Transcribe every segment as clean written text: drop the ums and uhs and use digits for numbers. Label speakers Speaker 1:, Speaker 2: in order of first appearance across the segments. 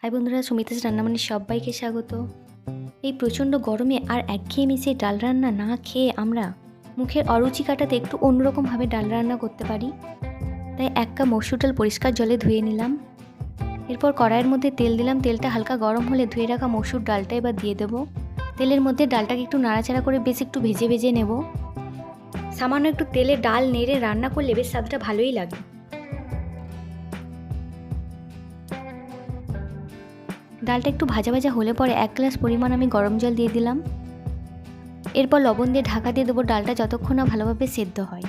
Speaker 1: High বন্ধুরা, সুমিতাস রান্নাবান্নি সবাইকে স্বাগত। এই প্রচণ্ড গরমে আর একঘেয়েমি সেই ডাল রান্না না খেয়ে আমরা মুখের অরুচি কাটাতে একটু অন্যরকমভাবে ডাল রান্না করতে পারি। তাই 1 কাপ মসুর ডাল পরিষ্কার জলে ধুয়ে নিলাম। এরপর কড়াইয়ের মধ্যে তেল দিলাম। তেলটা হালকা গরম হলে ধুয়ে রাখা মসুর ডালটা এবার দিয়ে দেবো। তেলের মধ্যে ডালটাকে একটু নাড়াচাড়া করে বেশ একটু ভেজে ভেজে নেব। সামান্য একটু তেলে ডাল নেড়ে রান্না করলে বেশ স্বাদটা ভালোই লাগে। ডালটা একটু ভাজা ভাজা হলে পরে 1 গ্লাস পরিমাণ আমি গরম জল দিয়ে দিলাম। এরপর লবণ দিয়ে ঢাকা দিয়ে দেবো ডালটা যতক্ষণ না ভালোভাবে সেদ্ধ হয়।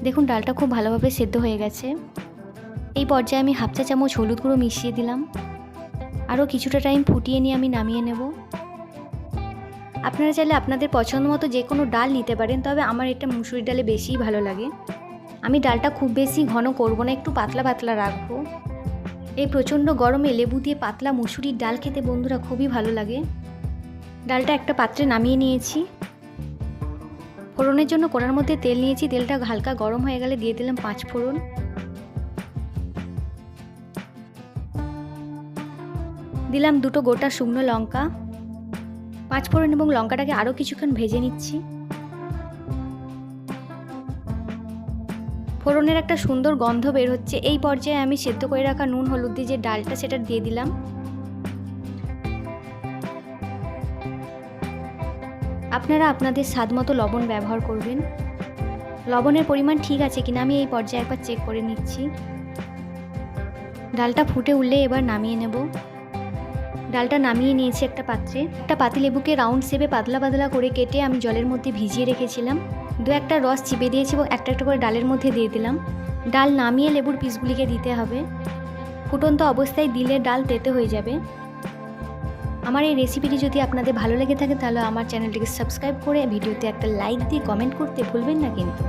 Speaker 1: দেখুন ডালটা খুব ভালোভাবে সেদ্ধ হয়ে গেছে। এই পর্যায়ে আমি 1/2 চা চামচ হলুদ গুঁড়ো মিশিয়ে দিলাম। আরও কিছুটা টাইম ফুটিয়ে নিয়ে আমি নামিয়ে নেব। আপনারা চাইলে আপনাদের পছন্দ মতো যে কোনো ডাল নিতে পারেন, তবে আমার এটা মুসুরির ডালে বেশিই ভালো লাগে। আমি ডালটা খুব বেশি ঘন করব না, একটু পাতলা পাতলা রাখবো। এই প্রচণ্ড গরমে লেবু দিয়ে পাতলা মুসুরির ডাল খেতে বন্ধুরা খুবই ভালো লাগে। ডালটা একটা পাত্রে নামিয়ে নিয়েছি। ফোড়নের জন্য কড়ার মধ্যে তেল নিয়েছি। তেলটা হালকা গরম হয়ে গেলে দিয়ে দিলাম 5 ফোড়ন। দিলাম 2টো গোটা শুকনো লঙ্কা। 5 ফোড়ন এবং লঙ্কাটাকে আরও কিছুক্ষণ ভেজে নিচ্ছি। ফোড়নের একটা সুন্দর গন্ধ বের হচ্ছে। এই পর্যায়ে আমি সেদ্ধ করে রাখা নুন হলুদ দিয়ে যে ডালটা সেটা দিয়ে দিলাম। আপনারা আপনাদের স্বাদ মতো লবণ ব্যবহার করবেন। লবণের পরিমাণ ঠিক আছে কিনা আমি এই পর্যায়ে একবার চেক করে নিচ্ছি। ডালটা ফুটে উঠলে এবার নামিয়ে নেব। ডালটা নামিয়ে নিয়েছি একটা পাত্রে। একটা পাতিলেবুকে রাউন্ড শেপে পাতলা পাতলা করে কেটে আমি জলের মধ্যে ভিজিয়ে রেখেছিলাম। 2-1টা রস চিপে দিয়েছি এবং একটা একটা করে ডালের মধ্যে দিয়ে দিলাম। ডাল নামিয়ে লেবুর পিসগুলিকে দিতে হবে। ফুটন্ত অবস্থায় দিলে ডাল তেতো হয়ে যাবে। আমার এই রেসিপিটি যদি আপনাদের ভালো লেগে থাকে তাহলে আমার চ্যানেলটিকে সাবস্ক্রাইব করে ভিডিওতে একটা লাইক দিয়ে কমেন্ট করতে ভুলবেন না কিন্তু।